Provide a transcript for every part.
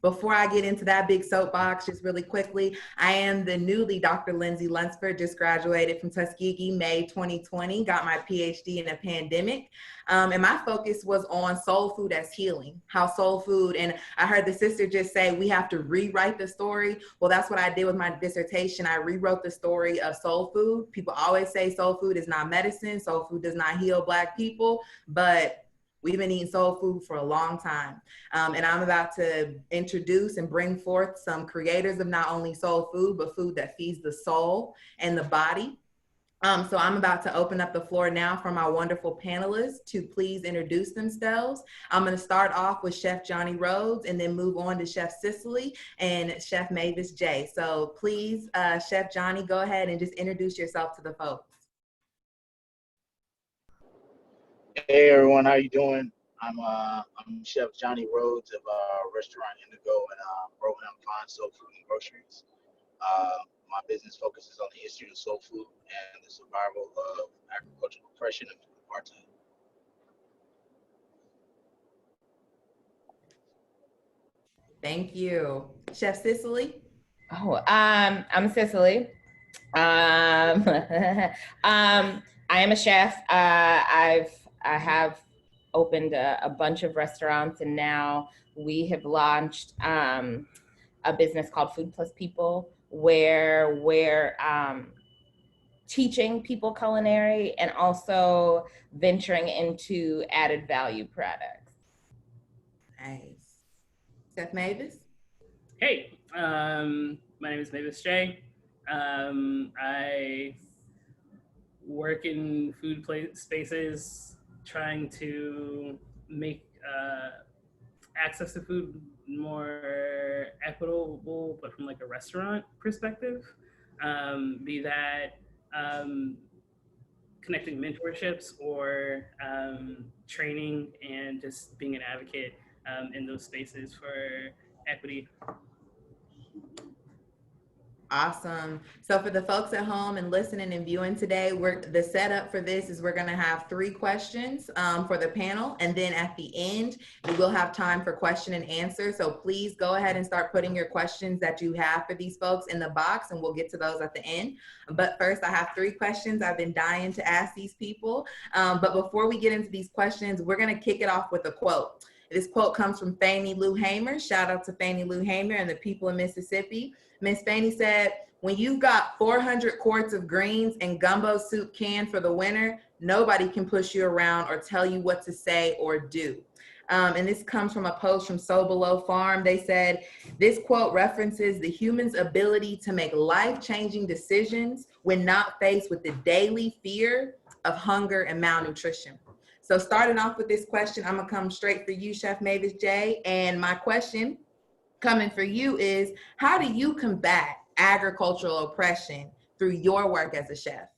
Before I get into that big soapbox, just really quickly, I am the newly Dr. Lindsay Lunsford, just graduated from Tuskegee, May 2020, got my PhD in a pandemic. And my focus was on soul food as healing, how soul food, and I heard the sister just say, we have to rewrite the story. Well, that's what I did with my dissertation. I rewrote the story of soul food. People always say soul food is not medicine, soul food does not heal Black people, but we've been eating soul food for a long time. And I'm about to introduce and bring forth some creators of not only soul food, but food that feeds the soul and the body. So I'm about to open up the floor now for my wonderful panelists to please introduce themselves. I'm going to start off with Chef Johnny Rhodes and then move on to Chef Cicely and Chef Mavis J. So please, Chef Johnny, go ahead and just introduce yourself to the folks. Hey everyone, how you doing? I'm Chef Johnny Rhodes of Restaurant Indigo in Rohan Fine Soul Food and Groceries. My business focuses on the history of soul food and the survival of agricultural oppression and food apartheid. Thank you. Chef Cicely? Oh, I'm Cicely. I am a chef. I have opened a bunch of restaurants, and now we have launched a business called Food Plus People, where we're teaching people culinary and also venturing into added value products. Nice. Chef Mavis? Hey, my name is Mavis J. I work in food spaces trying to make access to food more equitable, but from like a restaurant perspective, be that connecting mentorships or training and just being an advocate in those spaces for equity. Awesome. So for the folks at home and listening and viewing today, the setup for this is we're going to have 3 questions for the panel. And then at the end, we will have time for question and answer. So please go ahead and start putting your questions that you have for these folks in the box, and we'll get to those at the end. But first, I have 3 questions I've been dying to ask these people. But before we get into these questions, we're going to kick it off with a quote. This quote comes from Fannie Lou Hamer. Shout out to Fannie Lou Hamer and the people in Mississippi. Miss Fannie said, when you've got 400 quarts of greens and gumbo soup canned for the winter, nobody can push you around or tell you what to say or do. And this comes from a post from So Below Farm. They said, this quote references the human's ability to make life-changing decisions when not faced with the daily fear of hunger and malnutrition. So starting off with this question, I'm gonna come straight for you, Chef Mavis J. And my question coming for you is, how do you combat agricultural oppression through your work as a chef?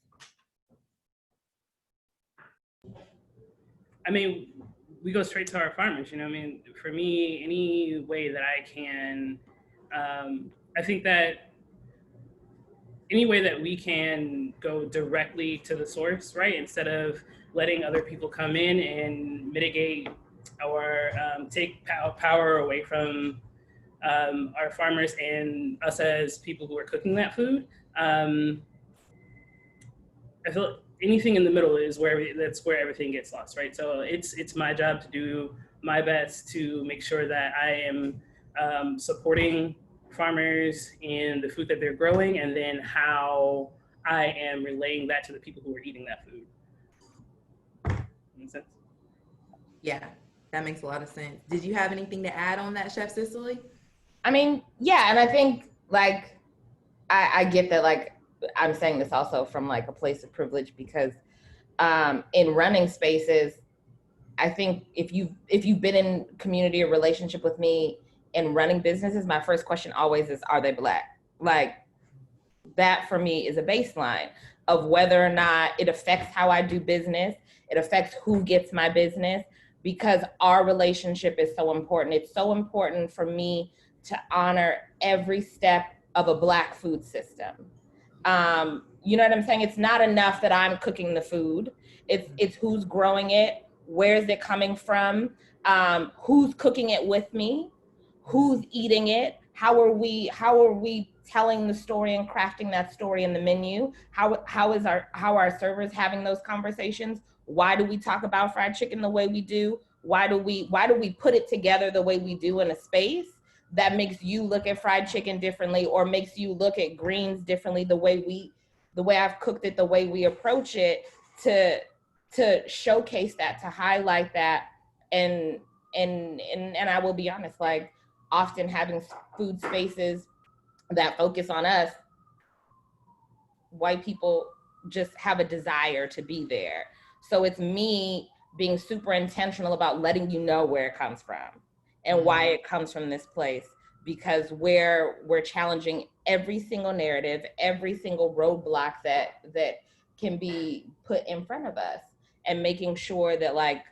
I mean, we go straight to our farmers, you know, I mean, for me, any way that I can, I think that any way that we can go directly to the source, right? Instead of letting other people come in and mitigate or take power away from our farmers and us as people who are cooking that food. I feel anything in the middle is that's where everything gets lost, right? So it's my job to do my best to make sure that I am supporting farmers in the food that they're growing, and then how I am relaying that to the people who are eating that food. Make sense? Yeah, that makes a lot of sense. Did you have anything to add on that, Chef Cicely? I mean, yeah, and I think like I get that, like I'm saying this also from like a place of privilege, because in running spaces, I think if you've been in community or relationship with me in running businesses, my first question always is, are they Black? Like that for me is a baseline of whether or not it affects how I do business. It affects who gets my business, because our relationship is so important. It's so important for me to honor every step of a Black food system. You know what I'm saying? It's not enough that I'm cooking the food. It's who's growing it, where's it coming from, who's cooking it with me, who's eating it, how are we telling the story and crafting that story in the menu, how are our servers having those conversations, why do we talk about fried chicken the way we do, why do we put it together the way we do in a space that makes you look at fried chicken differently, or makes you look at greens differently, the way I've cooked it, the way we approach it, to showcase that, to highlight that. And I will be honest, like, often having food spaces that focus on us, white people just have a desire to be there. So it's me being super intentional about letting you know where it comes from and why it comes from this place, because we're challenging every single narrative, every single roadblock that can be put in front of us, and making sure that, like,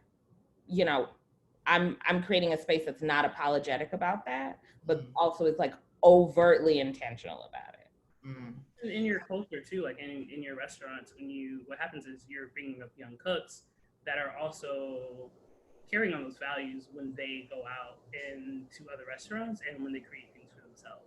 you know, I'm creating a space that's not apologetic about that, but also is like overtly intentional about it. In your culture too, like in your restaurants, what happens is you're bringing up young cooks that are also carrying on those values when they go out into other restaurants and when they create things for themselves.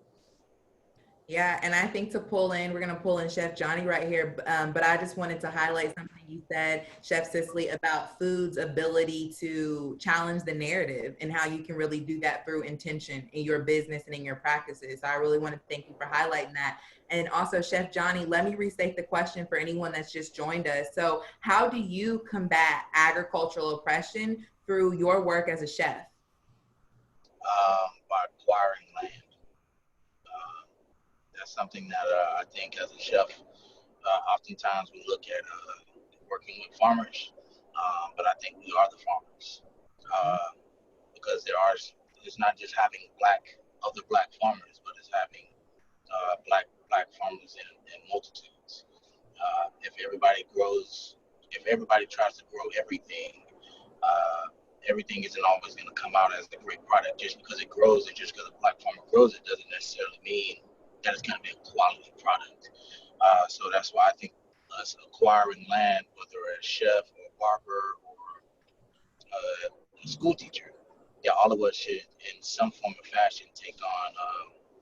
Yeah, and I think we're gonna pull in Chef Johnny right here, but I just wanted to highlight something you said, Chef Cicely, about food's ability to challenge the narrative and how you can really do that through intention in your business and in your practices. So I really want to thank you for highlighting that. And also, Chef Johnny, let me restate the question for anyone that's just joined us. So how do you combat agricultural oppression through your work as a chef? By acquiring land. That's something that I think as a chef, oftentimes we look at working with farmers, but I think we are the farmers, because it's not just having other black farmers, but it's having black farmers in multitudes. If everybody tries to grow everything, everything isn't always going to come out as a great product. Just because it grows and just because a black farmer grows it doesn't necessarily mean that it's going to be a quality product. So that's why I think us acquiring land, whether a chef or a barber or a school teacher, all of us should, in some form or fashion, take on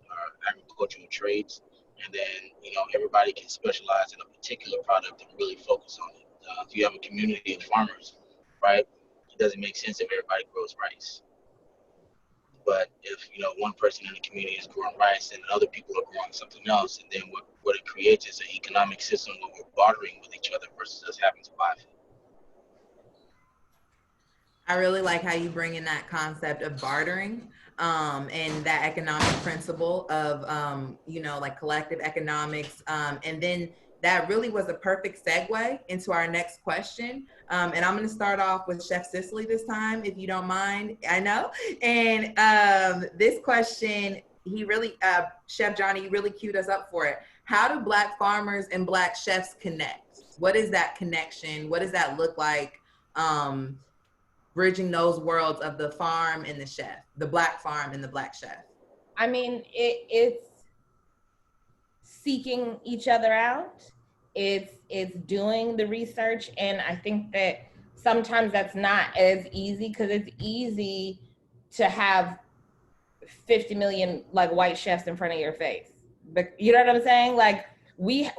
our agricultural trades, and then everybody can specialize in a particular product and really focus on it. If you have a community of farmers, right, it doesn't make sense if everybody grows rice. But if one person in the community is growing rice and other people are growing something else, and then what it creates is an economic system where we're bartering with each other versus us having to buy food. I really like how you bring in that concept of bartering, and that economic principle of, like collective economics. And then that really was a perfect segue into our next question. And I'm going to start off with Chef Cicely this time, if you don't mind. I know. And this question, Chef Johnny really queued us up for it. How do Black farmers and Black chefs connect? What is that connection? What does that look like? Bridging those worlds of the farm and the chef, the Black farm and the Black chef. I mean, it's seeking each other out. It's doing the research. And I think that sometimes that's not as easy, because it's easy to have 50 million like white chefs in front of your face. But you know what I'm saying? Like we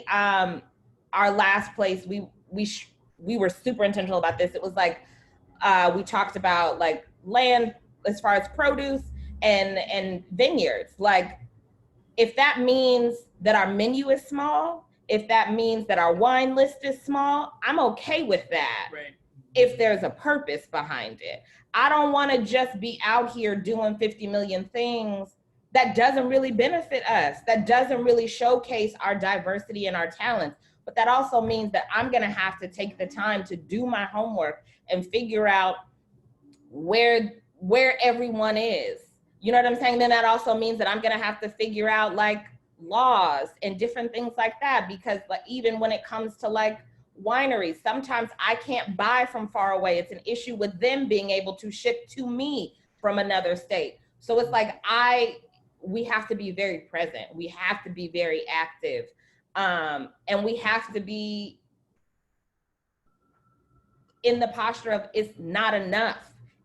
our last place, we were super intentional about this. It was like, we talked about like land as far as produce and vineyards. Like, if that means that our menu is small, if that means that our wine list is small, I'm okay with that. Right. If there's a purpose behind it. I don't want to just be out here doing 50 million things that doesn't really benefit us, that doesn't really showcase our diversity and our talents. But that also means that I'm going to have to take the time to do my homework and figure out where everyone is. You know what I'm saying? Then that also means that I'm going to have to figure out like laws and different things like that, because like even when it comes to like wineries, sometimes I can't buy from far away. It's an issue with them being able to ship to me from another state. So it's like we have to be very present. We have to be very active. And we have to be in the posture of it's not enough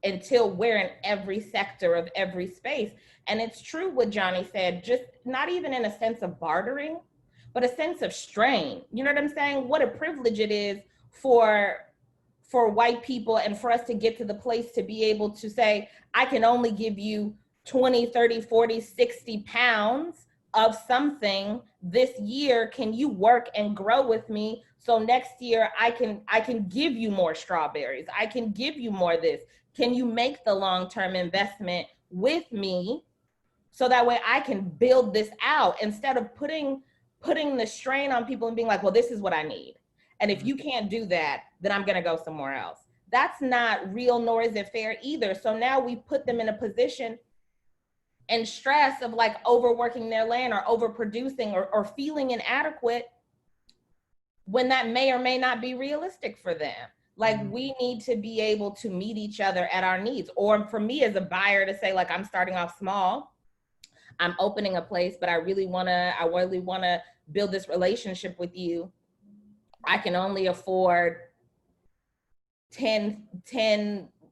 until we're in every sector of every space. And it's true what Johnny said, just not even in a sense of bartering, but a sense of strain. You know what I'm saying? What a privilege it is for white people and for us to get to the place to be able to say, I can only give you 20, 30, 40, 60 pounds of something this year. Can you work and grow with me? So next year I can give you more strawberries. I can give you more this. Can you make the long-term investment with me so that way I can build this out instead of putting the strain on people and being like, well, this is what I need. And if you can't do that, then I'm going to go somewhere else. That's not real, nor is it fair either. So now we put them in a position and stress of like overworking their land or overproducing or feeling inadequate when that may or may not be realistic for them. Like we need to be able to meet each other at our needs. Or for me as a buyer to say like, I'm starting off small, I'm opening a place, but I really wanna build this relationship with you. I can only afford 10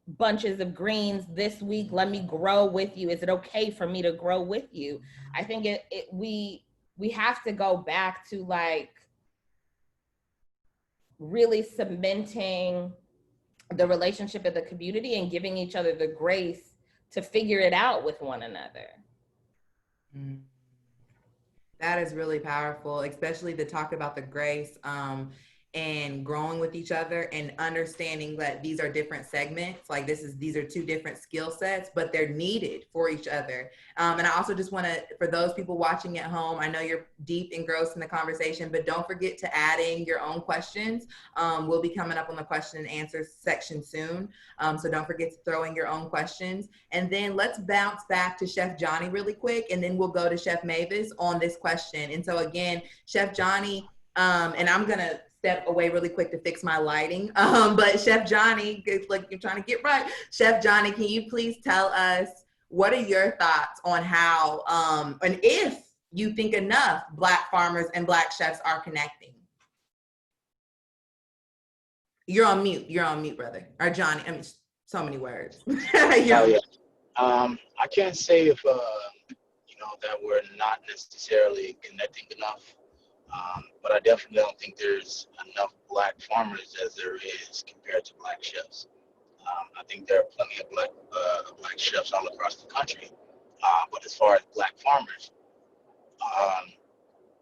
bunches of greens this week. Let me grow with you. Is it okay for me to grow with you? I think we have to go back to like really cementing the relationship of the community and giving each other the grace to figure it out with one another. That is really powerful, especially to talk about the grace and growing with each other and understanding that these are different segments. Like these are two different skill sets, but they're needed for each other. And I also just want to, for those people watching at home, I know you're deep engrossed in the conversation, but don't forget to add in your own questions. We'll be coming up on the question and answer section soon. So don't forget to throw in your own questions. And then let's bounce back to Chef Johnny really quick, and then we'll go to Chef Mavis on this question. And so again, Chef Johnny, and I'm gonna step away really quick to fix my lighting. But Chef Johnny, it's like you're trying to get right. Chef Johnny, can you please tell us what are your thoughts on how, and if you think enough Black farmers and Black chefs are connecting? You're on mute, brother. Or Johnny, I mean, so many words. Yeah. I can't say if, that we're not necessarily connecting enough. But I definitely don't think there's enough Black farmers as there is compared to Black chefs. I think there are plenty of Black chefs all across the country. But as far as Black farmers,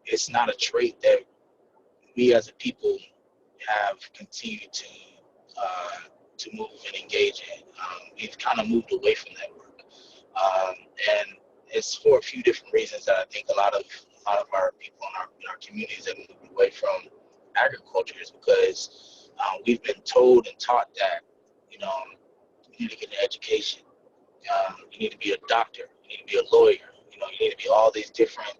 it's not a trait that we as a people have continued to move and engage in. We've kind of moved away from that work, and it's for a few different reasons that I think a lot of our people in our communities have moved away from agriculture is because we've been told and taught that you need to get an education, you need to be a doctor, you need to be a lawyer, you need to be all these different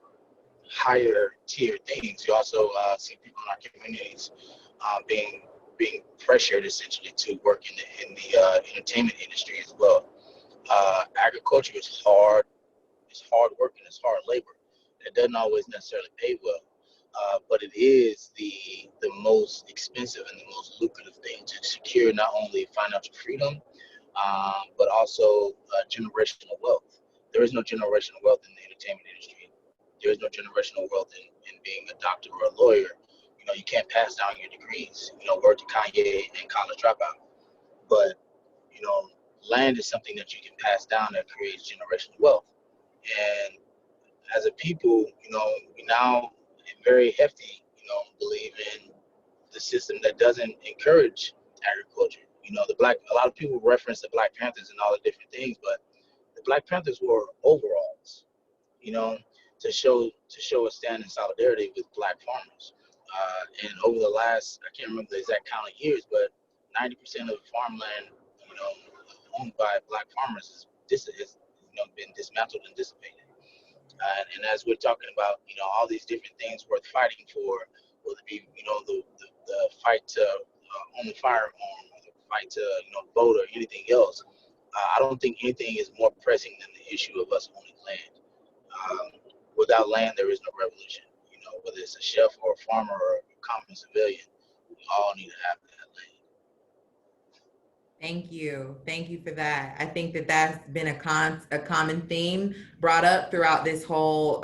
higher tier things. You also see people in our communities being pressured essentially to work in the entertainment industry as well. Agriculture is hard. It's hard work and it's hard labor. It doesn't always necessarily pay well, but it is the most expensive and the most lucrative thing to secure not only financial freedom, but also generational wealth. There is no generational wealth in the entertainment industry. There is no generational wealth in being a doctor or a lawyer. You can't pass down your degrees. Word to Kanye and college dropout. But land is something that you can pass down that creates generational wealth. And as a people, we now very hefty, believe in the system that doesn't encourage agriculture. A lot of people reference the Black Panthers and all the different things, but the Black Panthers wore overalls, to show a stand in solidarity with Black farmers. And over the last, I can't remember the exact count of years, but 90% of farmland, owned by Black farmers has been dismantled and dissipated. And as we're talking about, all these different things worth fighting for, whether it be, the fight to own a firearm, or the fight to, vote or anything else, I don't think anything is more pressing than the issue of us owning land. Without land, there is no revolution. Whether it's a chef or a farmer or a common civilian, we all need to have that land. Thank you. Thank you for that. I think that that's been a common theme brought up throughout this whole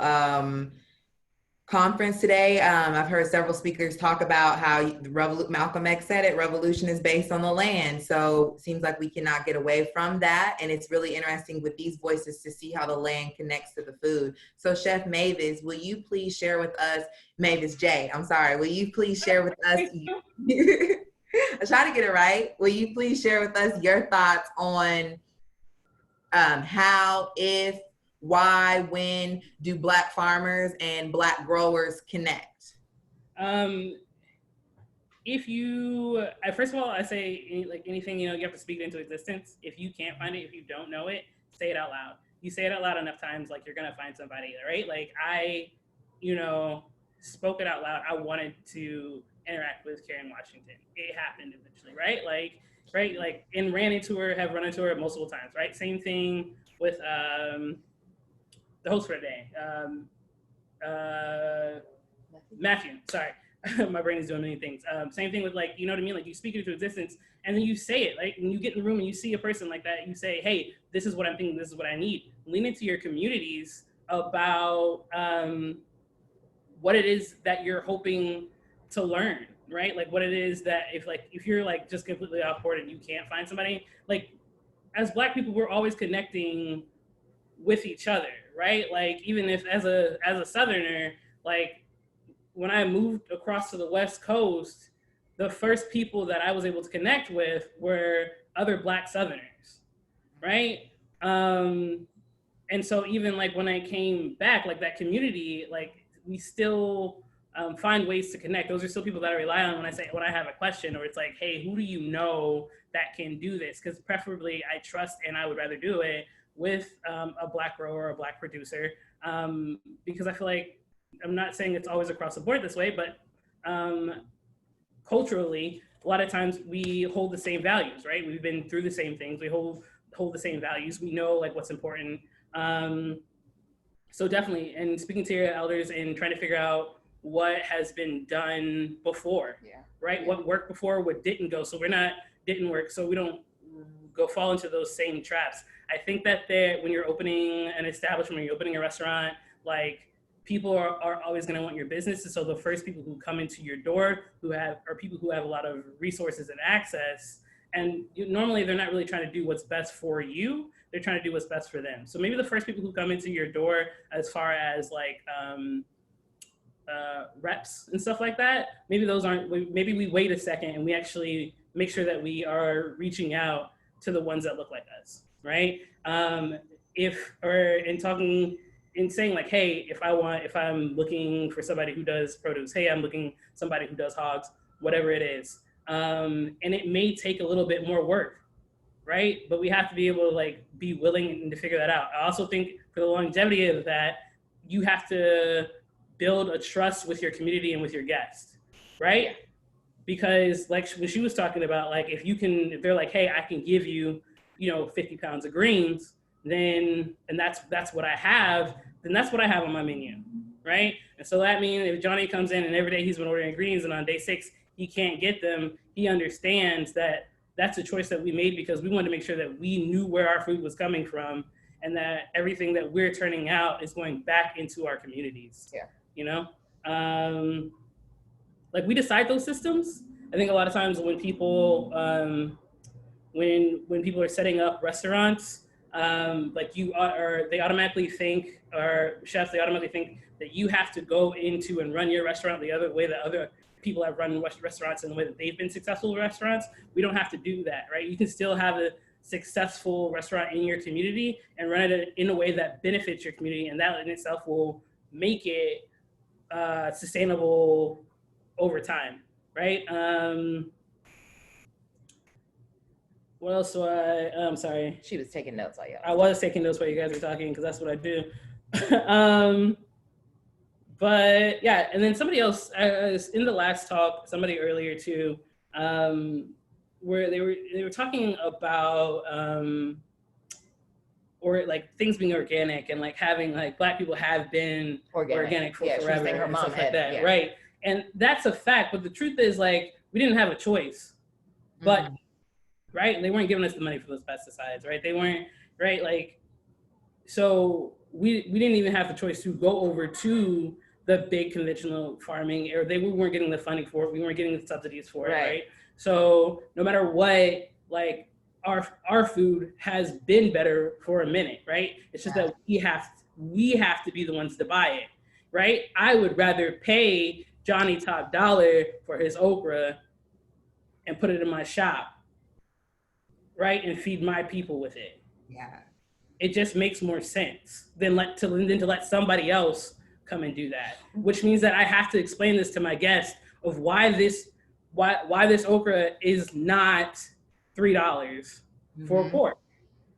conference today. I've heard several speakers talk about how Malcolm X said it, revolution is based on the land. So it seems like we cannot get away from that. And it's really interesting with these voices to see how the land connects to the food. So Chef Mavis, will you please share with us, Mavis J, I'm sorry, will you please share with us, I try to get it right. Will you please share with us your thoughts on how, if, why, when do Black farmers and Black growers connect? If you, first of all, I say like anything, you have to speak it into existence. If you can't find it, if you don't know it, say it out loud. You say it out loud enough times, like you're gonna find somebody, right? Like I, spoke it out loud. I wanted to interact with Karen Washington. It happened eventually, right? Like, and have run into her multiple times, right? Same thing with the host for the day, Matthew. Sorry, my brain is doing many things. Same thing with like, you know what I mean? Like you speak it into existence, and then you say it. Like when you get in the room and you see a person like that, you say, "Hey, this is what I'm thinking. This is what I need." Lean into your communities about what it is that you're hoping to learn, right? Like what it is that if you're like just completely off board and you can't find somebody, like as Black people, we're always connecting with each other, right? Like even if as a Southerner, like when I moved across to the West Coast, the first people that I was able to connect with were other Black Southerners, right? And so even like when I came back, like that community, like we still find ways to connect. Those are still people that I rely on when I have a question, or it's like, hey, who do you know that can do this? Because preferably I trust and I would rather do it with a Black grower or a Black producer, because I feel like, I'm not saying it's always across the board this way, but culturally, a lot of times we hold the same values, right? We've been through the same things. We hold the same values. We know like what's important. So definitely, and speaking to your elders and trying to figure out what has been done before, right? Yeah. What worked before, what didn't go. So didn't work, so we don't fall into those same traps. I think that when you're opening an establishment, when you're opening a restaurant, like people are always going to want your business. And so the first people who come into your door are people who have a lot of resources and access. And normally they're not really trying to do what's best for you. They're trying to do what's best for them. So maybe the first people who come into your door, as far as like reps and stuff like that, maybe maybe we wait a second and we actually make sure that we are reaching out to the ones that look like us, right? In saying like, hey, if I'm looking for somebody who does produce, hey, I'm looking somebody who does hogs, whatever it is. And it may take a little bit more work, right? But we have to be able to like be willing to figure that out. I also think for the longevity of that, you have to build a trust with your community and with your guests, right? Yeah. Because like when she was talking about, like if they're like, hey, I can give you, 50 pounds of greens, and that's what I have, then that's what I have on my menu, right? And so that means if Johnny comes in and every day he's been ordering greens and on day 6 he can't get them, he understands that that's a choice that we made because we wanted to make sure that we knew where our food was coming from and that everything that we're turning out is going back into our communities. Yeah. Like we decide those systems. I think a lot of times when people when people are setting up restaurants, like they automatically think, or chefs, they automatically think that you have to go into and run your restaurant the other way that other people have run restaurants in the way that they've been successful restaurants. We don't have to do that, right? You can still have a successful restaurant in your community and run it in a way that benefits your community, and that in itself will make it sustainable over time, right? What else do I'm sorry. She was taking notes while you. I was taking notes while you guys were talking because that's what I do. But yeah, and then somebody else in the last talk, somebody earlier too, where they were talking about or like things being organic and like having like Black people have been organic for forever and stuff like that, right? And that's a fact. But the truth is, like, we didn't have a choice, but right? They weren't giving us the money for those pesticides, right? They weren't, right? Like, so we didn't even have the choice to go over to the big conventional farming, or we weren't getting the funding for it. We weren't getting the subsidies for it, right? So no matter what, like our food has been better for a minute, right? It's just that we have to be the ones to buy it, right? I would rather pay Johnny top dollar for his okra and put it in my shop, right, and feed my people with it. Yeah. It just makes more sense than to let somebody else come and do that. Which means that I have to explain this to my guest of why this okra is not $3 for a quart,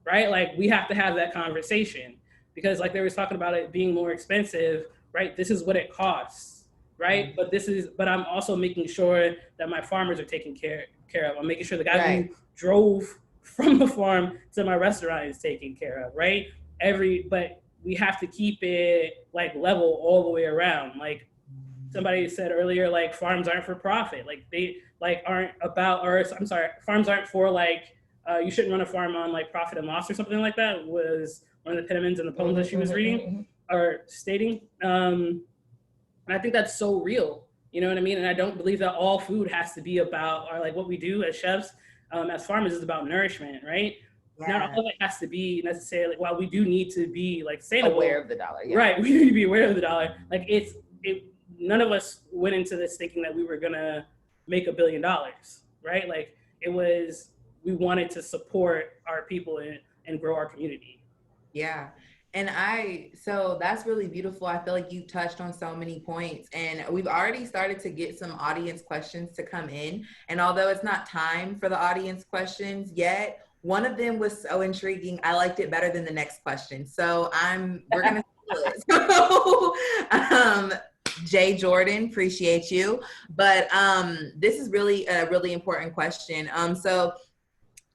right? Like we have to have that conversation because like they were talking about it being more expensive, right? This is what it costs, right? But I'm also making sure that my farmers are taken care of. I'm making sure the guy who drove from the farm to my restaurant is taken care of, right? But we have to keep it like level all the way around. Like somebody said earlier, like farms aren't for profit. Like they like aren't about, or I'm sorry, farms aren't for like, you shouldn't run a farm on like profit and loss or something like that was one of the Penimans in the poems that she was reading or stating. And I think that's so real, you know what I mean? And I don't believe that all food has to be about, or like what we do as chefs, as farmers is about nourishment, right? Yeah. Not all of it has to be necessarily, while we do need to be like sustainable. Aware of the dollar, yeah. Right, we need to be aware of the dollar. Like none of us went into this thinking that we were gonna make $1 billion, right? Like we wanted to support our people and grow our community. Yeah. And so that's really beautiful. I feel like you touched on so many points and we've already started to get some audience questions to come in. And although it's not time for the audience questions yet, one of them was so intriguing. I liked it better than the next question. So we're going to so, Jay Jordan, appreciate you. But this is really a really important question.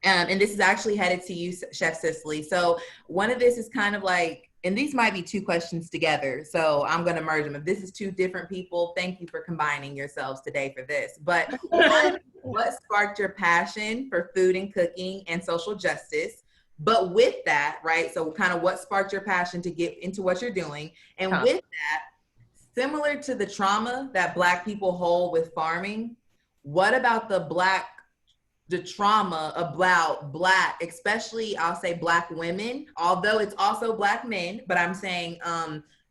And this is actually headed to you, Chef Cicely. So one of this is kind of like, and these might be two questions together, so I'm going to merge them. If this is two different people, thank you for combining yourselves today for this. But what sparked your passion for food and cooking and social justice? But with that, right, so kind of what sparked your passion to get into what you're doing? And with that, similar to the trauma that Black people hold with farming, what about the trauma about Black, especially I'll say Black women, although it's also Black men, but I'm saying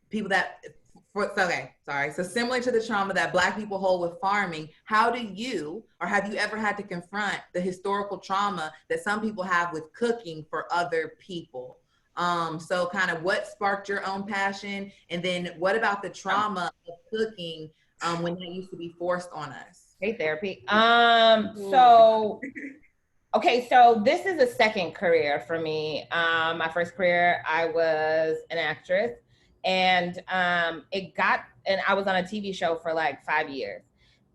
people so similar to the trauma that Black people hold with farming, how do you, or have you ever had to confront the historical trauma that some people have with cooking for other people? So kind of what sparked your own passion? And then what about the trauma of cooking when that used to be forced on us? Hey, therapy. So this is a second career for me. My first career, I was an actress, and I was on a TV show for like 5 years.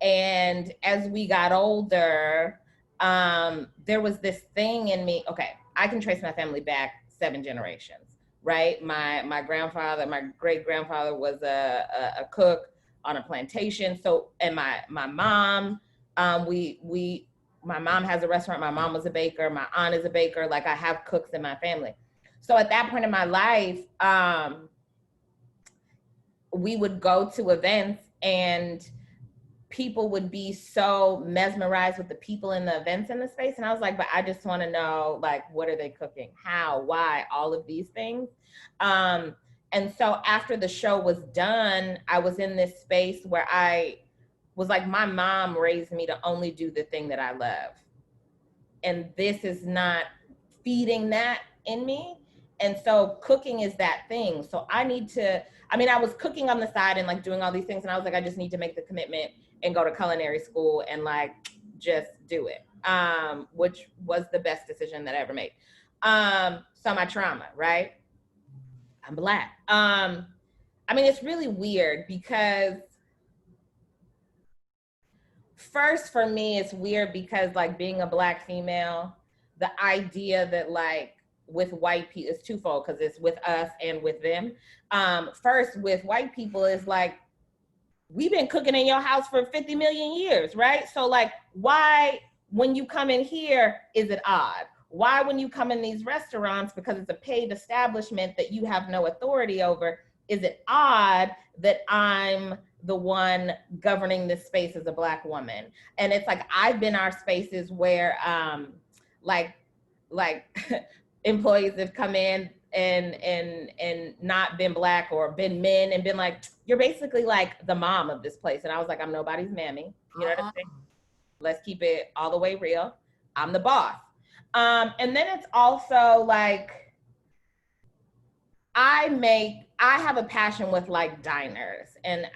And as we got older, there was this thing in me. Okay, I can trace my family back 7 generations, right? My grandfather, my great grandfather was a cook on a plantation. So, and my mom, my mom has a restaurant. My mom was a baker. My aunt is a baker. Like I have cooks in my family. So at that point in my life, we would go to events and people would be so mesmerized with the people in the events in the space. And I was like, but I just want to know, like, what are they cooking? How, why, all of these things. And so after the show was done, I was in this space where I was like, my mom raised me to only do the thing that I love. And this is not feeding that in me. And so cooking is that thing. So I was cooking on the side and like doing all these things. And I was like, I just need to make the commitment and go to culinary school and like, just do it. Which was the best decision that I ever made. So my trauma, right? I'm Black. It's really weird because first for me, it's weird because like being a Black female, the idea that like with white people, it's twofold because it's with us and with them. First with white people is like, we've been cooking in your house for 50 million years, right? So like, why when you come in here, is it odd? Why, when you come in these restaurants, because it's a paid establishment that you have no authority over, is it odd that I'm the one governing this space as a Black woman? And it's like, I've been our spaces where like employees have come in and not been Black or been men and been like, you're basically like the mom of this place. And I was like, I'm nobody's mammy. You know what I'm saying? Let's keep it all the way real. I'm the boss. And then it's also like, I have a passion with like diners and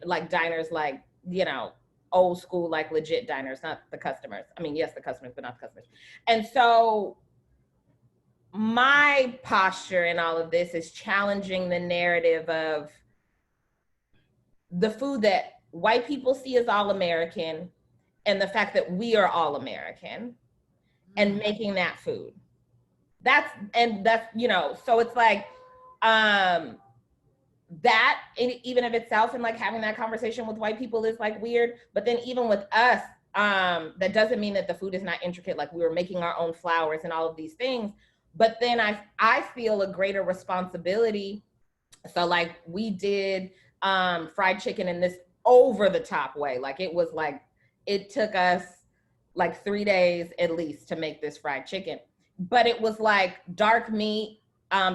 like diners, like, you know, old school, like legit diners, not the customers. I mean, yes, the customers, but not the customers. And so my posture in all of this is challenging the narrative of the food that white people see as all American and the fact that we are all American and making that food. That's, you know, so it's like, that even of itself, and like having that conversation with white people is like weird, but then even with us, that doesn't mean that the food is not intricate. Like, we were making our own flours and all of these things, but then I feel a greater responsibility. So like, we did fried chicken in this over the top way. Like, it was like, it took us like 3 days at least to make this fried chicken, but it was like dark meat,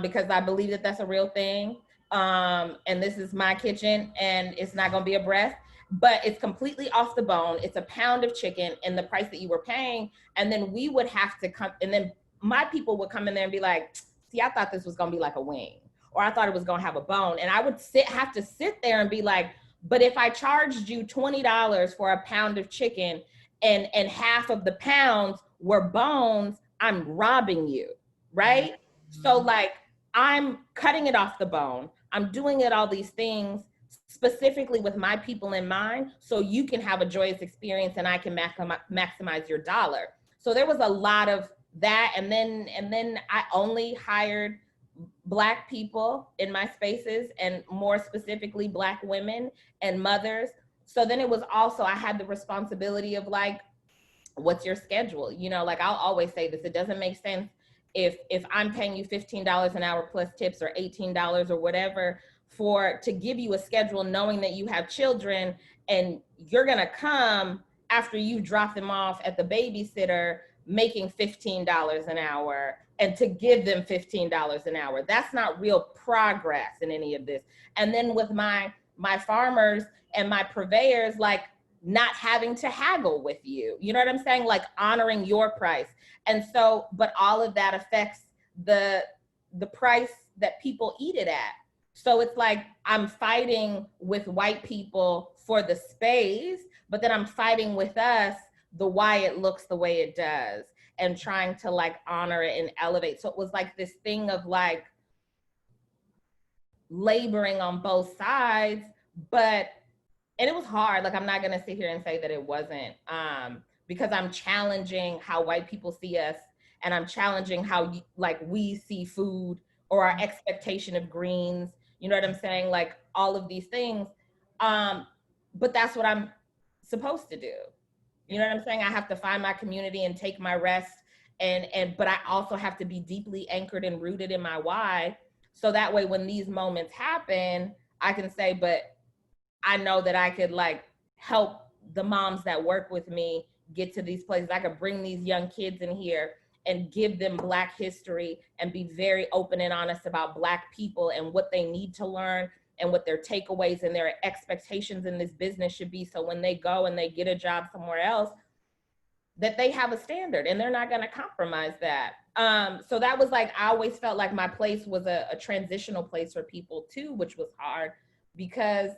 because I believe that that's a real thing. And this is my kitchen and it's not gonna be a breast, but it's completely off the bone. It's a pound of chicken and the price that you were paying. And then we would have to come, and then my people would come in there and be like, see, I thought this was gonna be like a wing, or I thought it was gonna have a bone. And I would have to sit there and be like, but if I charged you $20 for a pound of chicken and half of the pounds were bones, I'm robbing you, right? Mm-hmm. So like, I'm cutting it off the bone. I'm doing it, all these things specifically with my people in mind, so you can have a joyous experience and I can maximize your dollar. So there was a lot of that. And then I only hired Black people in my spaces, and more specifically Black women and mothers. So then it was also, I had the responsibility of like, what's your schedule? You know, like, I'll always say this, it doesn't make sense if I'm paying you $15 an hour plus tips, or $18 or whatever, to give you a schedule knowing that you have children and you're gonna come after you drop them off at the babysitter making $15 an hour, and to give them $15 an hour. That's not real progress in any of this. And then with my farmers and my purveyors, like, not having to haggle with you, you know what I'm saying? Like, honoring your price. And so, but all of that affects the price that people eat it at. So it's like, I'm fighting with white people for the space, but then I'm fighting with us the why it looks the way it does, and trying to like honor it and elevate. So it was like this thing of like laboring on both sides, and it was hard. Like, I'm not gonna sit here and say that it wasn't, because I'm challenging how white people see us, and I'm challenging how like we see food, or our expectation of greens, you know what I'm saying? Like, all of these things. But that's what I'm supposed to do. You know what I'm saying? I have to find my community and take my rest, but I also have to be deeply anchored and rooted in my why. So that way, when these moments happen, I can say, but I know that I could like help the moms that work with me get to these places. I could bring these young kids in here and give them Black history, and be very open and honest about Black people and what they need to learn, and what their takeaways and their expectations in this business should be. So when they go and they get a job somewhere else, that they have a standard and they're not gonna compromise that. So that was like, I always felt like my place was a transitional place for people too, which was hard, because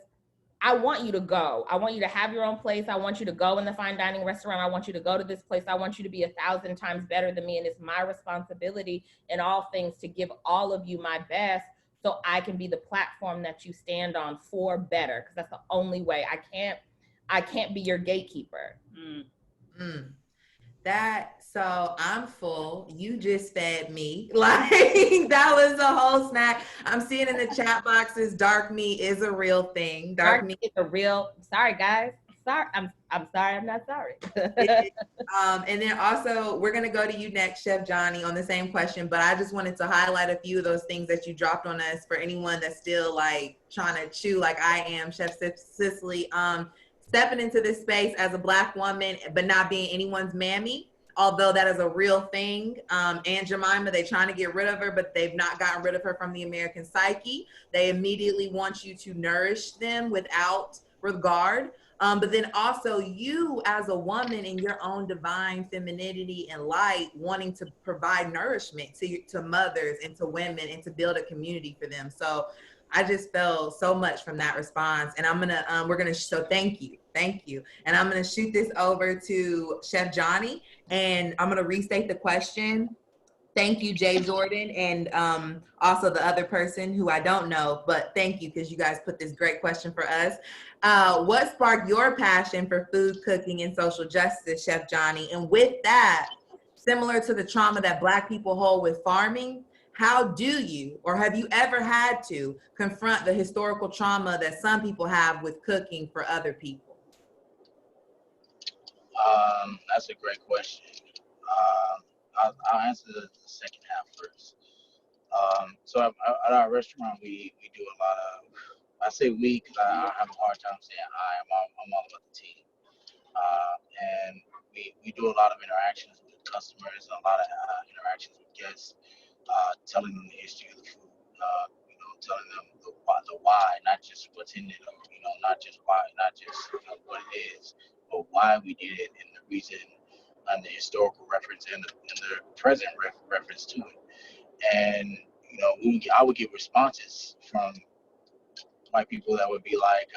I want you to go. I want you to have your own place. I want you to go in the fine dining restaurant. I want you to go to this place. I want you to be 1,000 times better than me. And it's my responsibility in all things to give all of you my best, so I can be the platform that you stand on for better. Because that's the only way. I can't be your gatekeeper. So I'm full. You just fed me. Like, that was a whole snack. I'm seeing in the chat boxes, dark meat is a real thing. Dark meat is a real, sorry guys, sorry. I'm sorry. I'm not sorry. And then also, we're gonna go to you next, Chef Johnny, on the same question. But I just wanted to highlight a few of those things that you dropped on us for anyone that's still like trying to chew, like I am, Chef Cicely. Stepping into this space as a Black woman, but not being anyone's mammy. Although that is a real thing. Aunt Jemima, they're trying to get rid of her, but they've not gotten rid of her from the American psyche. They immediately want you to nourish them without regard. But then also you as a woman in your own divine femininity and light, wanting to provide nourishment to mothers and to women and to build a community for them. So I just felt so much from that response. And so thank you. And I'm gonna shoot this over to Chef Johnny, and I'm gonna restate the question. Thank you, Jay Jordan, and also the other person who I don't know, but thank you because you guys put this great question for us. What sparked your passion for food, cooking, and social justice, Chef Johnny? And with that, similar to the trauma that Black people hold with farming, how do you, or have you ever had to, confront the historical trauma that some people have with cooking for other people? That's a great question. I'll answer the second half first. So at our restaurant, we do a lot of, I say we because I have a hard time saying I'm all about the team. And we do a lot of interactions with customers, a lot of interactions with guests, telling them the history of the food, telling them the why, not just what's in it, or, not just why, not just what it is, but why we did it and the reason and the historical reference and the present reference to it. And, I would get responses from white people that would be like,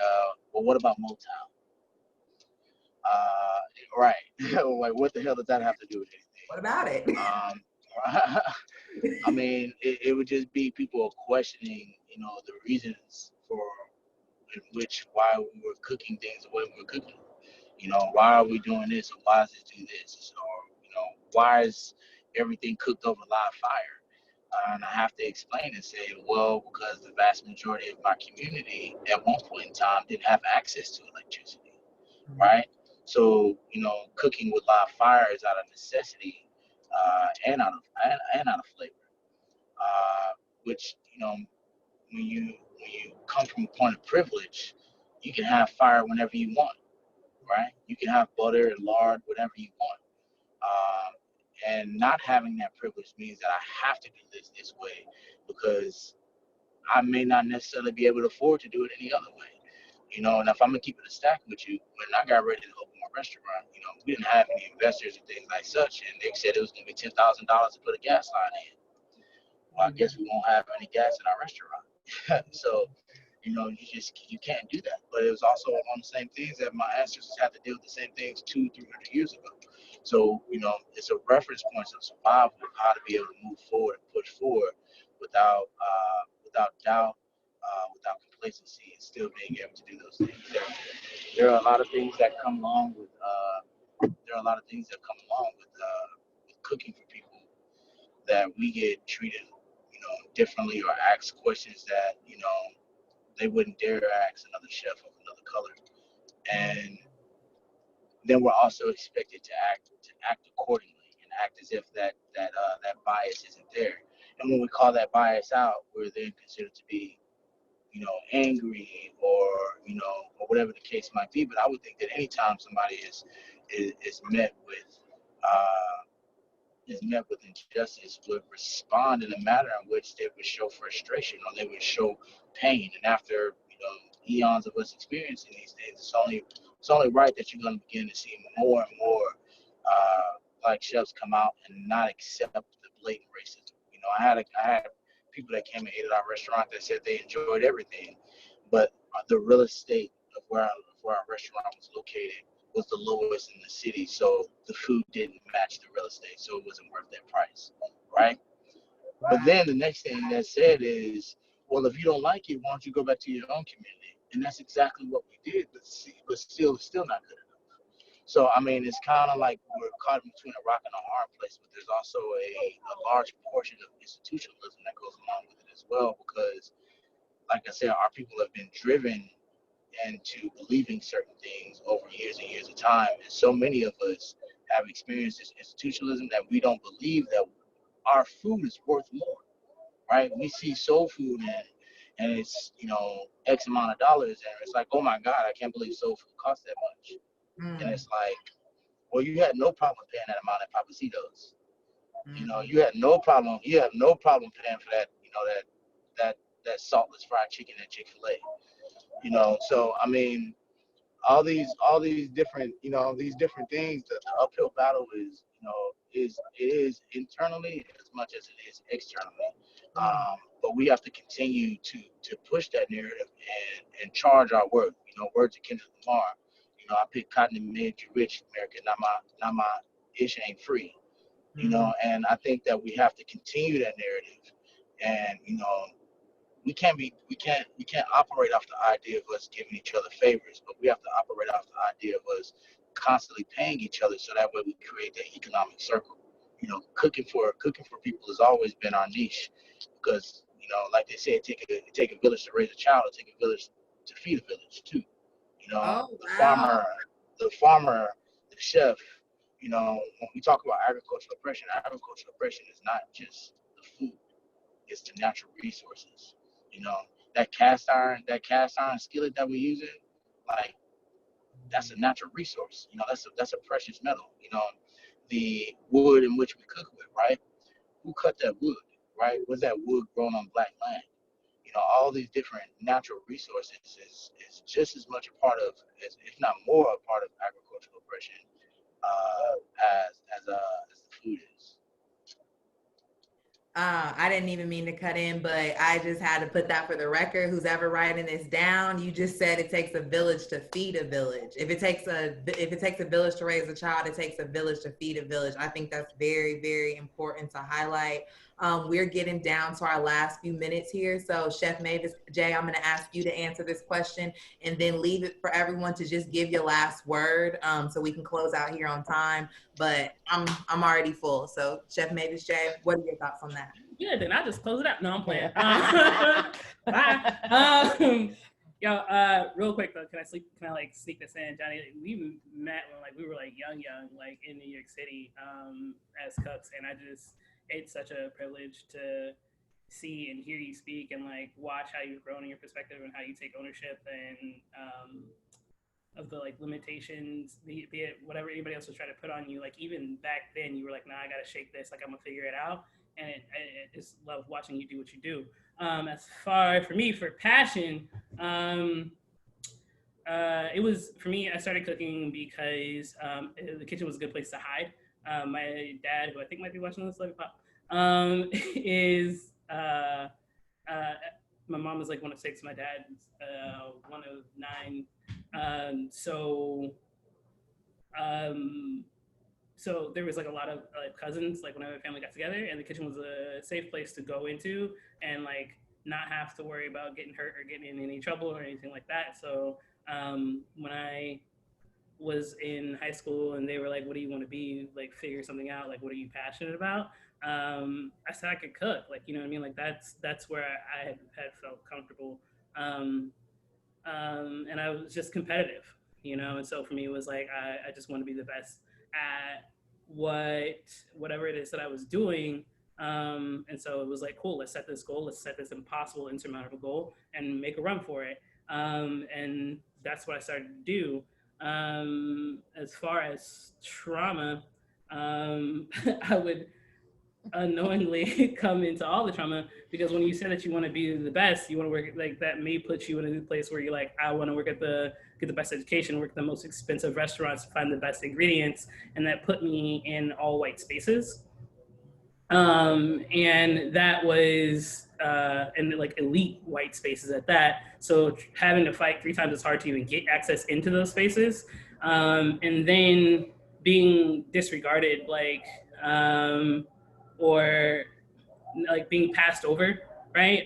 well, what about Motown? Right. Like, what the hell does that have to do with anything? What about it? I mean, it would just be people questioning, the reasons for why we were cooking things the way we were cooking. Why are we doing this? Or why does it do this? Or, why is everything cooked over live fire? And I have to explain and say, well, because the vast majority of my community at one point in time didn't have access to electricity, right? So, cooking with live fire is out of necessity and out of flavor, which, when you come from a point of privilege, you can have fire whenever you want, right? You can have butter and lard, whatever you want. And not having that privilege means that I have to do this way because I may not necessarily be able to afford to do it any other way. And if I'm gonna keep it a stack with you, when I got ready to open my restaurant, we didn't have any investors and things like such, and they said it was gonna be $10,000 to put a gas line in. Well, I guess we won't have any gas in our restaurant. So, you can't do that. But it was also on the same things that my ancestors had to deal with the same things 200-300 years ago. So, it's a reference point of survival of how to be able to move forward and push forward without doubt, without complacency, and still being able to do those things. There are a lot of things that come along with with cooking for people that we get treated, differently, or ask questions that they wouldn't dare ask another chef of another color, and then we're also expected to act accordingly and act as if that bias isn't there. And when we call that bias out, we're then considered to be, angry, or or whatever the case might be. But I would think that anytime somebody is met with injustice, would respond in a manner in which they would show frustration or they would show pain. And after eons of us experiencing these things, it's only right that you're going to begin to see more and more Black chefs come out and not accept the blatant racism. I had people that came and ate at our restaurant that said they enjoyed everything, but the real estate of where our restaurant was located was the lowest in the city, so the food didn't match the real estate, so it wasn't worth that price, right? Wow. But then the next thing that said is, well, if you don't like it, why don't you go back to your own community? And that's exactly what we did, but still not good enough. So, I mean, it's kind of like we're caught between a rock and a hard place, but there's also a large portion of institutionalism that goes along with it as well, because, like I said, our people have been driven and to believing certain things over years and years of time. And so many of us have experienced this institutionalism that we don't believe that our food is worth more, right? We see soul food and it's, X amount of dollars, and it's like, oh my God, I can't believe soul food costs that much. And it's like, well, you had no problem paying that amount at Papacitos. You have no problem paying for that, that saltless fried chicken at Chick-fil-A. So I mean, all these different these different things. The uphill battle is internally as much as it is externally. But we have to continue to push that narrative and charge our worth. Words of Kendrick Lamar. I picked cotton and made you rich, America. Not my ish ain't free. And I think that we have to continue that narrative. And we can't operate off the idea of us giving each other favors, but we have to operate off the idea of us constantly paying each other, so that way we create that economic circle. Cooking for people has always been our niche, because like they say, it take a village to raise a child, it take a village to feed a village too. The farmer, the chef. When we talk about agricultural oppression is not just the food; it's the natural resources. That cast iron skillet that we're using, like, that's a natural resource. That's a precious metal. The wood in which we cook with, right? Who cut that wood, right? Was that wood grown on black land? All these different natural resources is just as much a part of, if not more, a part of agricultural oppression as the food is. I didn't even mean to cut in, but I just had to put that for the record. Who's ever writing this down? You just said it takes a village to feed a village. If it takes a village to raise a child, it takes a village to feed a village. I think that's very, very important to highlight. We're getting down to our last few minutes here. So Chef Mavis, Jay, I'm going to ask you to answer this question and then leave it for everyone to just give your last word, so we can close out here on time. But I'm already full. So Chef Mavis, Jay, what are your thoughts on that? Yeah, then I'll just close it out. No, I'm playing. Bye. Real quick though, can I sneak this in, Johnny? We met when we were young, in New York City, as cooks, and it's such a privilege to see and hear you speak and watch how you've grown in your perspective and how you take ownership and of the limitations, be it whatever anybody else was trying to put on you. Even back then, you were like, nah, I gotta shake this. I'm gonna figure it out. And I just love watching you do what you do. As far for me, for passion, it was for me. I started cooking because the kitchen was a good place to hide. My dad, who I think might be watching this, is my mom was one of 6. My dad's one of 9. So there was a lot of cousins, whenever the family got together, and the kitchen was a safe place to go into and not have to worry about getting hurt or getting in any trouble or anything like that. So when I was in high school and they were like, what do you want to be? Figure something out. What are you passionate about? I said I could cook. You know what I mean? That's where I had felt comfortable. And I was just competitive, and so for me it was I just want to be the best at whatever it is that I was doing. And so it was cool, let's set this goal, let's set this impossible, insurmountable goal and make a run for it. And that's what I started to do. As far as trauma, I would unknowingly come into all the trauma, because when you say that you want to be the best, you want to work that may put you in a place where you're I want to work get the best education, work at the most expensive restaurants, find the best ingredients, and that put me in all white spaces. And that was in elite white spaces at that. So having to fight 3 times as hard to even get access into those spaces, and then being disregarded, or being passed over, right?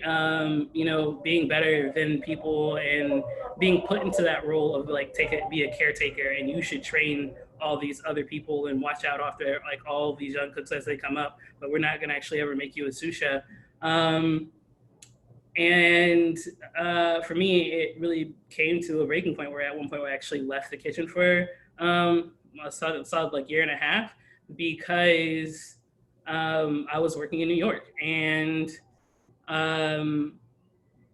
Being better than people and being put into that role of be a caretaker, and you should train all these other people and watch out after all these young cooks as they come up, but we're not gonna actually ever make you a sous chef. And for me, it really came to a breaking point where at one point I actually left the kitchen for a solid like year and a half because I was working in New York, and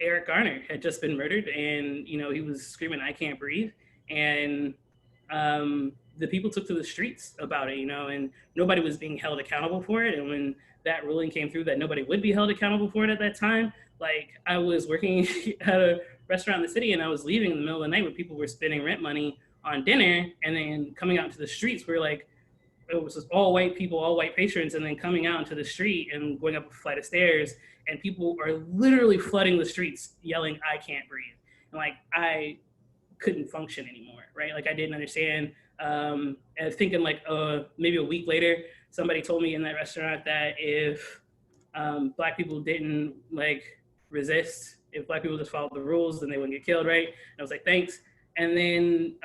Eric Garner had just been murdered, and he was screaming, "I can't breathe," and the people took to the streets about it, and nobody was being held accountable for it. And when that ruling came through that nobody would be held accountable for it at that time, like I was working at a restaurant in the city, and I was leaving in the middle of the night where people were spending rent money on dinner, and then coming out into the streets where like it was just all white people, all white patrons, and then coming out into the street and going up a flight of stairs, and people are literally flooding the streets yelling, "I can't breathe." And like I couldn't function anymore, right? Like I didn't understand. And thinking like maybe a week later, somebody told me in that restaurant that if Black people didn't like resist, if Black people just followed the rules, then they wouldn't get killed, right? And I was like, thanks. And then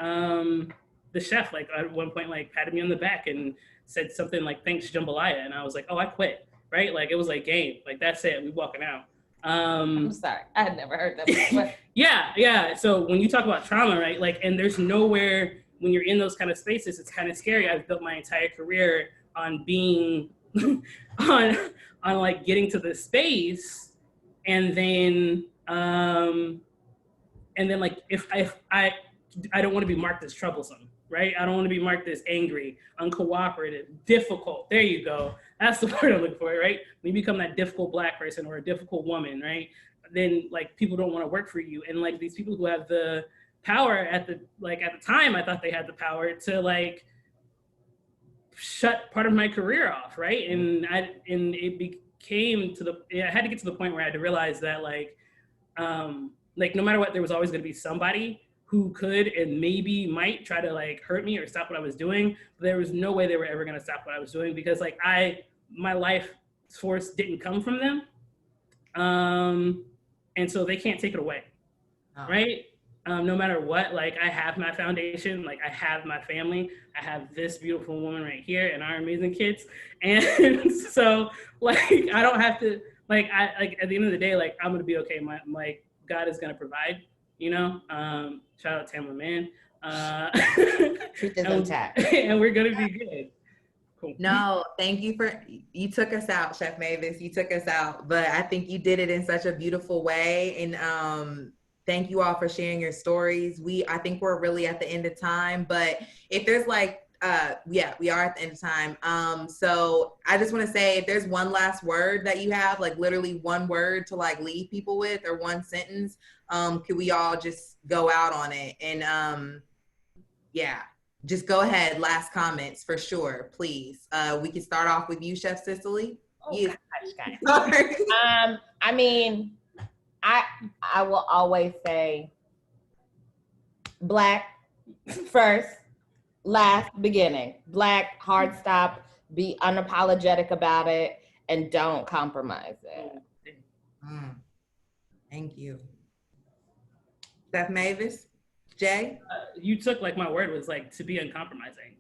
the chef, like at one point, like patted me on the back and said something like, "Thanks, jambalaya." And I was like, oh, I quit, right? Like it was like game, like that's it, we walking out. I'm sorry, I had never heard that before. Yeah. So when you talk about trauma, right? Like, and there's nowhere when you're in those kind of spaces, it's kind of scary. I've built my entire career on being on like getting to the space, and then like if I don't want to be marked as troublesome, right? I don't want to be marked as angry, uncooperative, difficult. There you go. That's the word I'm looking for, right? When you become that difficult Black person or a difficult woman, right? Then like people don't want to work for you. And like these people who have the power at the time, I thought they had the power to like shut part of my career off, right? And it became I had to get to the point where I had to realize that like no matter what, there was always going to be somebody who could and maybe might try to like hurt me or stop what I was doing. But there was no way they were ever going to stop what I was doing, because like my life force didn't come from them. And so they can't take it away, right? No matter what, like I have my foundation, like I have my family, I have this beautiful woman right here and our amazing kids. And so like, I don't have to, like, at the end of the day, like I'm going to be okay. My God is going to provide, shout out Tamla Man. Truth is intact. And we're going to be good. Cool. No, thank you you took us out, Chef Mavis. You took us out, but I think you did it in such a beautiful way. And thank you all for sharing your stories. I think we're really at the end of time, but if there's like, we are at the end of time. So I just want to say, if there's one last word that you have, like literally one word to like leave people with, or one sentence, could we all just go out on it? And just go ahead. Last comments for sure, please. We can start off with you, Chef Cicely. Oh, gosh. I mean, I will always say Black first, last, beginning. Black, hard stop, be unapologetic about it, and don't compromise it. Thank you. Chef Mavis? Jay? You took like my word was like to be uncompromising,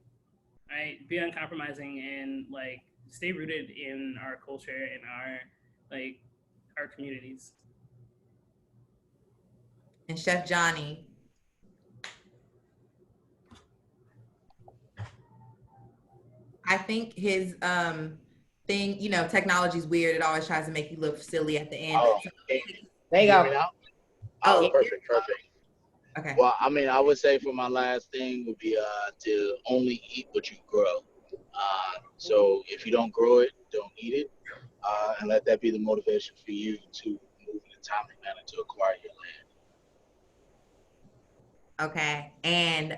right? Be uncompromising and like stay rooted in our culture and our communities. And Chef Johnny? I think his thing, technology is weird. It always tries to make you look silly at the end. Oh, there you go. Oh, perfect. Okay. Well, I mean, I would say for my last thing would be to only eat what you grow. So if you don't grow it, don't eat it, and let that be the motivation for you to move in a timely manner to acquire your land. Okay, and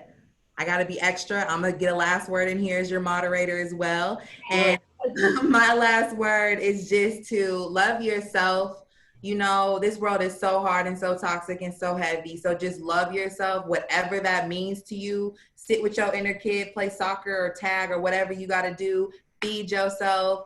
I gotta be extra. I'm gonna get a last word in here as your moderator as well. And my last word is just to love yourself. This world is so hard and so toxic and so heavy. So just love yourself, whatever that means to you. Sit with your inner kid, play soccer or tag or whatever you gotta do. Feed yourself.